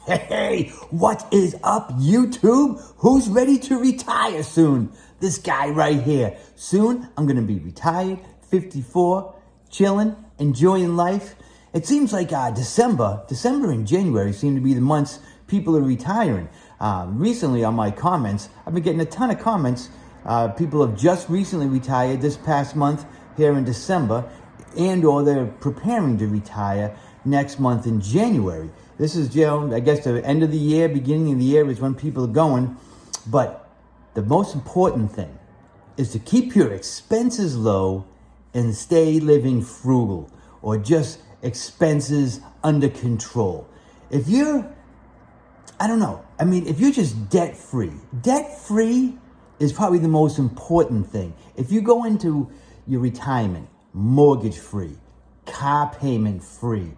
Hey, what is up, YouTube? Who's ready to retire soon? This guy right here. Soon, I'm going to be retired, 54, chilling, enjoying life. It seems like December and January seem to be the months people are retiring. Recently on my comments, I've been getting a ton of comments. People have just recently retired this past month here in December, and or they're preparing to retire next month in January. This is, I guess the end of the year, beginning of the year is when people are going. But the most important thing is to keep your expenses low and stay living frugal, or just expenses under control. If you're, if you're just debt-free is probably the most important thing. If you go into your retirement, mortgage-free, car payment-free,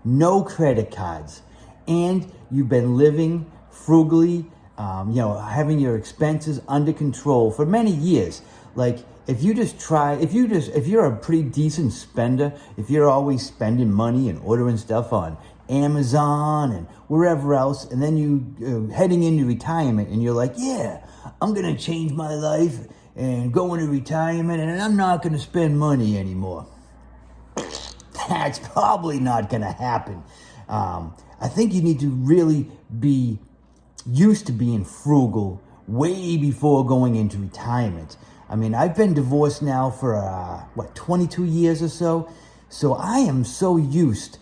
no credit cards, and you've been living frugally, having your expenses under control for many years. Like if you're a pretty decent spender, if you're always spending money and ordering stuff on Amazon and wherever else, and then you heading into retirement and you're like, yeah, I'm going to change my life and go into retirement and I'm not going to spend money anymore. That's probably not going to happen. I think you need to really be used to being frugal way before going into retirement. I mean, I've been divorced now for, 22 years or so. So I am so used,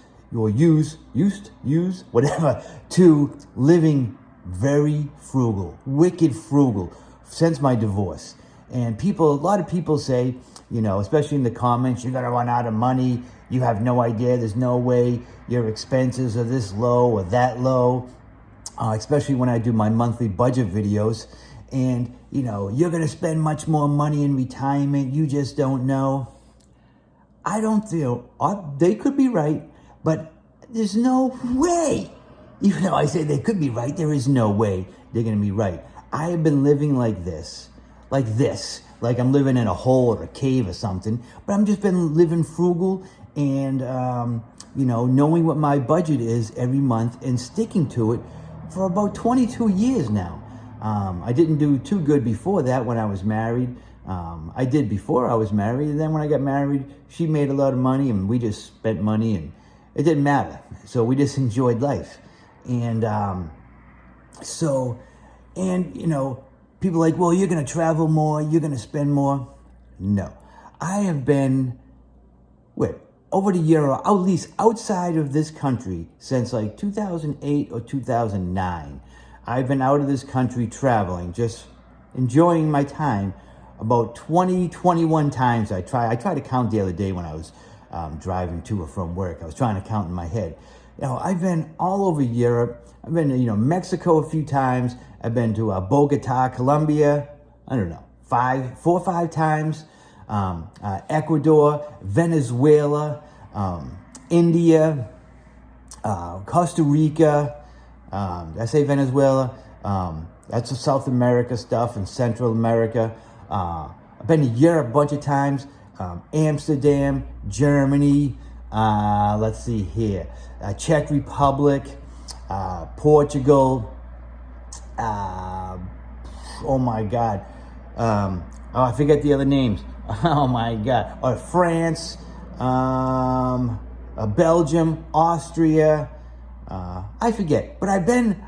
whatever, to living very frugal, wicked frugal since my divorce. And a lot of people say, especially in the comments, you're going to run out of money. You have no idea. There's no way your expenses are this low or that low, especially when I do my monthly budget videos. And, you're going to spend much more money in retirement. You just don't know. I don't feel, they could be right, but there's no way. Even though I say they could be right, there is no way they're going to be right. I have been living like I'm living in a hole or a cave or something, but I've just been living frugal and, knowing what my budget is every month and sticking to it for about 22 years now. I didn't do too good before that when I was married. I did before I was married, and then when I got married, she made a lot of money and we just spent money and it didn't matter. So we just enjoyed life. And people are like, well, you're going to travel more, you're going to spend more. No. I have been, over the year, or at least outside of this country, since like 2008 or 2009. I've been out of this country traveling, just enjoying my time about 21 times. I tried to count the other day when I was driving to or from work. I was trying to count in my head. I've been all over Europe. I've been to, Mexico a few times. I've been to Bogota, Colombia, 4 or 5 times. Ecuador, Venezuela, India, Costa Rica. Did I say Venezuela? That's the South America stuff and Central America. I've been to Europe a bunch of times. Amsterdam, Germany, let's see here, Czech Republic, Portugal, oh my God, I forget the other names, oh my God, France, Belgium, Austria, I forget, but I've been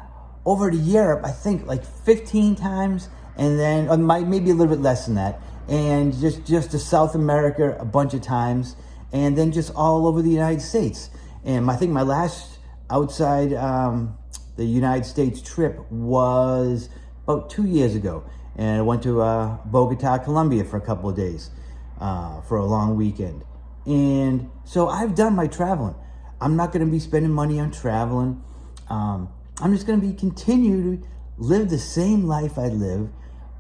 over to Europe, I think like 15 times, and then maybe a little bit less than that, and just to South America a bunch of times, and then just all over the United States. And I think my last outside the United States trip was about 2 years ago, and I went to Bogota, Colombia for a couple of days for a long weekend. And so I've done my traveling. I'm not going to be spending money on traveling. I'm just going to continue to live the same life I live,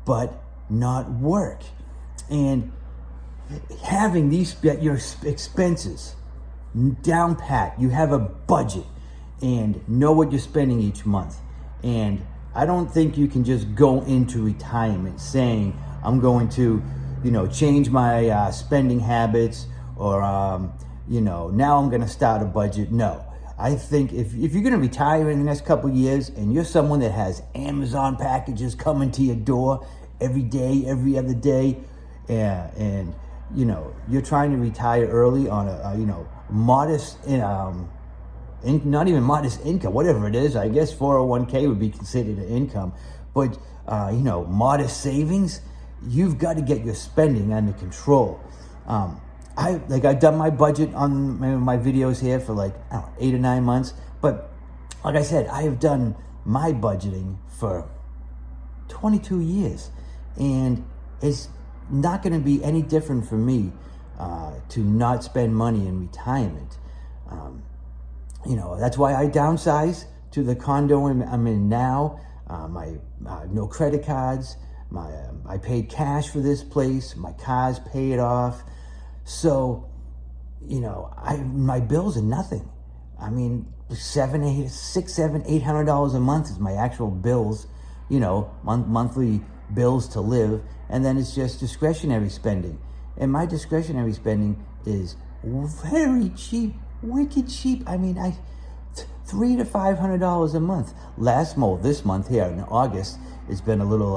but not work. And having your expenses down pat, you have a budget and know what you're spending each month. And I don't think you can just go into retirement saying, I'm going to, change my spending habits, or, now I'm going to start a budget. No, I think if you're going to retire in the next couple of years and you're someone that has Amazon packages coming to your door every day, every other day, and you're trying to retire early on a modest, not even modest income, whatever it is. I guess 401k would be considered an income, but modest savings. You've got to get your spending under control. I've done my budget on my videos here for 8 or 9 months, but like I said, I have done my budgeting for 22 years, and it's not going to be any different for me to not spend money in retirement. That's why I downsized to the condo I'm in now. No credit cards. I paid cash for this place. My car's paid off. So, my bills are nothing. I mean, $800 a month is my actual bills, monthly bills to live. And then it's just discretionary spending. And my discretionary spending is very cheap, wicked cheap. I mean, $300 to $500 a month. This month here in August, it's been a little,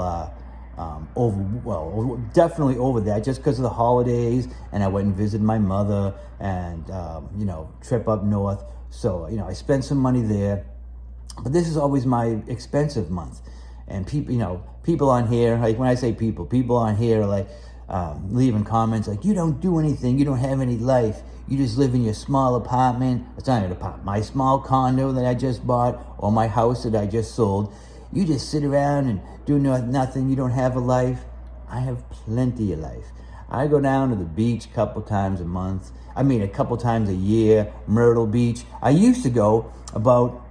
definitely over that, just because of the holidays, and I went and visited my mother, and trip up north. So I spent some money there, but this is always my expensive month. And people on here, like when I say people on here are like leaving comments like, you don't do anything, you don't have any life, you just live in your small apartment. It's not even an apartment, my small condo that I just bought, or my house that I just sold. You just sit around and do nothing. You don't have a life. I have plenty of life. I go down to the beach a couple times a month. A couple times a year, Myrtle Beach. I used to go about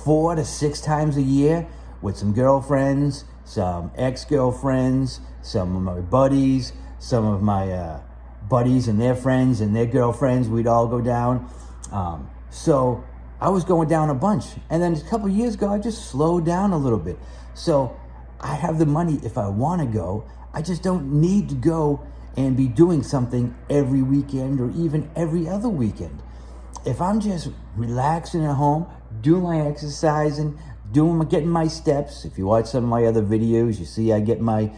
4 to 6 times a year with some girlfriends, some ex-girlfriends, some of my buddies, some of my buddies and their friends and their girlfriends. We'd all go down. So I was going down a bunch. And then a couple of years ago, I just slowed down a little bit. So I have the money if I want to go. I just don't need to go and be doing something every weekend or even every other weekend. If I'm just relaxing at home, doing my exercising, getting my steps. If you watch some of my other videos, you see I get my,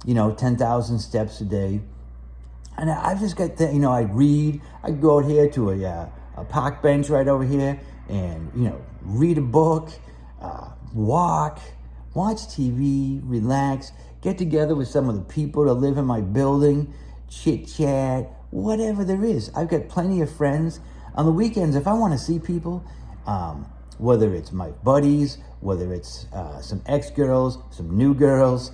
10,000 steps a day. And I've just got that, I read. I go out here to a park bench right over here and, read a book, walk, watch TV, relax, get together with some of the people that live in my building, chit chat, whatever there is. I've got plenty of friends. On the weekends, if I want to see people, whether it's my buddies, whether it's some ex-girls, some new girls,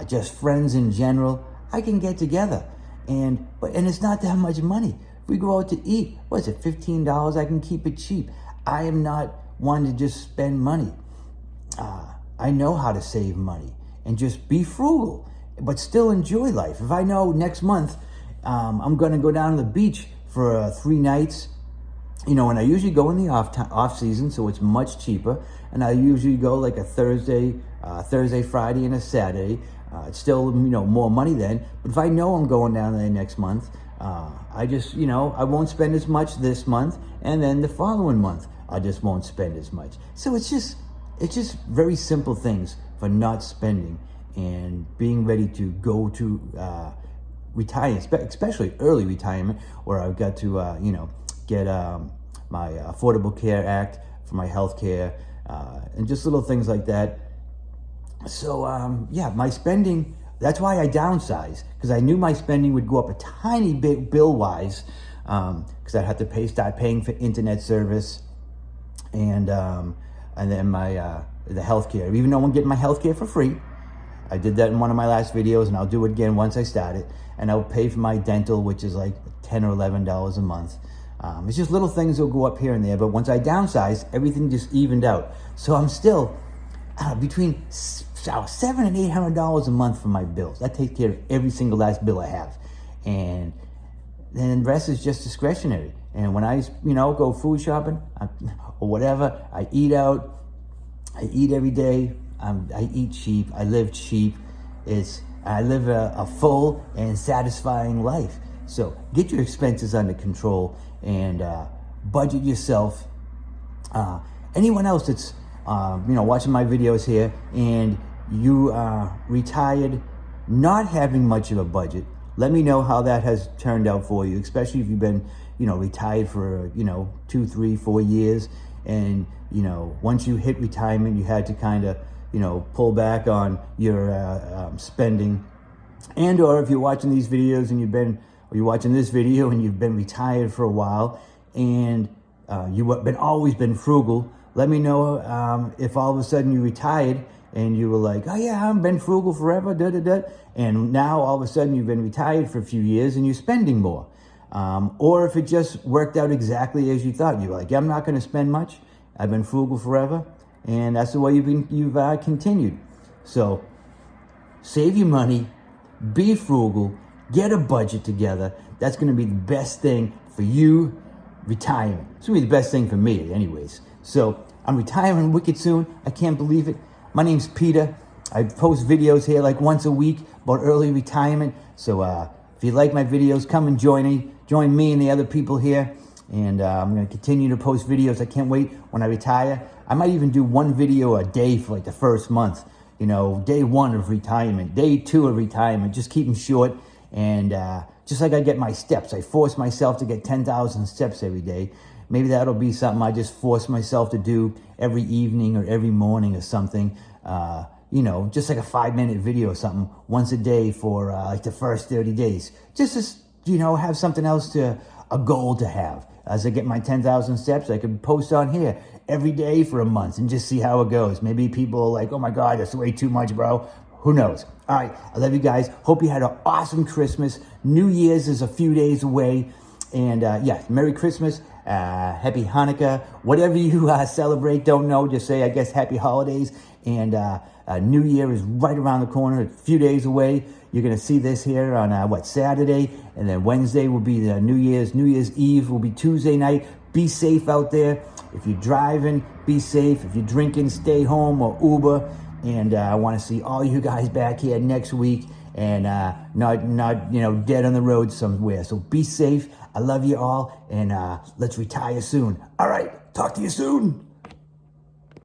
just friends in general, I can get together. And it's not that much money. If we go out to eat, what's it, $15? I can keep it cheap. I am not one to just spend money. I know how to save money and just be frugal, but still enjoy life. If I know next month I'm going to go down to the beach for 3 nights, and I usually go in the off season, so it's much cheaper. And I usually go like a Thursday, Friday, and a Saturday. It's still, more money then. But if I know I'm going down there next month, I just, I won't spend as much this month, and then the following month I just won't spend as much. So it's just very simple things for not spending and being ready to go to retire, especially early retirement, where I've got to, get my Affordable Care Act for my health care, and just little things like that. So, my spending, that's why I downsized, because I knew my spending would go up a tiny bit bill-wise, because I'd have to start paying for internet service, and then the health care. Even though I'm getting my health care for free, I did that in one of my last videos, and I'll do it again once I start it, and I'll pay for my dental, which is like $10 or $11 a month. It's just little things that will go up here and there, but once I downsized, everything just evened out. So I'm still between $700 and $800 a month for my bills. That takes care of every single last bill I have, and then the rest is just discretionary. And when I, go food shopping or whatever, I eat out. I eat every day. I eat cheap. I live cheap. I live a full and satisfying life. So get your expenses under control and budget yourself Anyone else that's watching my videos here and you retired not having much of a budget, let me know how that has turned out for you, especially if you've been retired for 2, 3, 4 years, and once you hit retirement you had to kind of pull back on your spending. And or if you're watching these videos and you're watching this video and you've been retired for a while and you've always been frugal, let me know if all of a sudden you retired and you were like, oh yeah, I've been frugal forever, and now all of a sudden you've been retired for a few years and you're spending more. Or if it just worked out exactly as you thought. You were like, yeah, I'm not going to spend much. I've been frugal forever, and that's the way you've continued. So save your money, be frugal, get a budget together. That's going to be the best thing for you retirement. It's going to be the best thing for me anyways. So I'm retiring wicked soon. I can't believe it. My name's Peter. I post videos here like once a week about early retirement. So if you like my videos, come and join me and the other people here. And I'm going to continue to post videos. I can't wait when I retire. I might even do one video a day for like the first month. Day 1 of retirement, day 2 of retirement. Just keep them short. And just like I get my steps, I force myself to get 10,000 steps every day. Maybe that'll be something I just force myself to do every evening or every morning or something. Just like a 5-minute video or something once a day for like the first 30 days. Just to, have something else a goal to have. As I get my 10,000 steps, I could post on here every day for a month and just see how it goes. Maybe people are like, oh my God, that's way too much, bro. Who knows? All right, I love you guys. Hope you had an awesome Christmas. New Year's is a few days away. And Merry Christmas, Happy Hanukkah, whatever you celebrate, don't know, just say, I guess, Happy Holidays. And New Year is right around the corner, a few days away. You're going to see this here on, Saturday, and then Wednesday will be the New Year's Eve will be Tuesday night. Be safe out there. If you're driving, be safe. If you're drinking, stay home or Uber. And I want to see all you guys back here next week and not dead on the road somewhere. So be safe. I love you all, and let's retire soon. All right, talk to you soon.